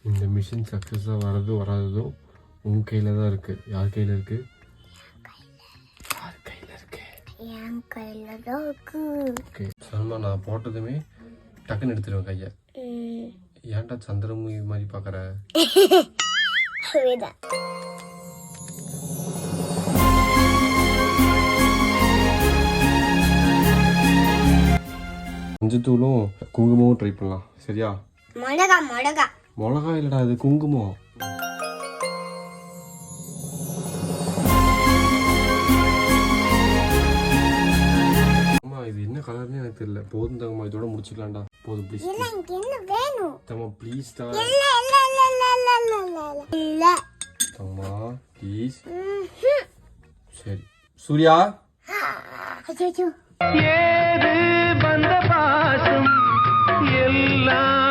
இந்த மிஷின் சக்ஸஸாக வர்றது வராததும் உன் கையில் தான் இருக்குது. யார் கையில் இருக்குது? யார் கையில் இருக்கு? என் கையில் தான் இருக்கு. ஓகே சல்மா, நான் போட்டதுமே டக்குன்னு எடுத்துருவேன் கையை. ஏன்டா சந்திரமுகி மாதிரி பார்க்குற? மஞ்சத்தூளும் குங்குமமும் ட்ரை பண்ணலாம். சரியா? மிளகா மிளகா மிளகா இல்லடா, அது குங்குமம். அம்மா இது என்ன கலர்னு எனக்கு தெரியல. போதும் தங்கம்மா, இதோட முடிச்சுக்கலாம்டா. போதும் ப்ளீஸ். இல்ல எனக்கு என்ன வேணும்? தங்கம்மா ப்ளீஸ் டா. இல்ல இல்ல இல்ல இல்ல இல்ல இல்ல இல்ல இல்ல தங்கம்மா ப்ளீஸ். சரி சூர்யா. அச்சோ ஏது வந்த பாசம் எல்லாம்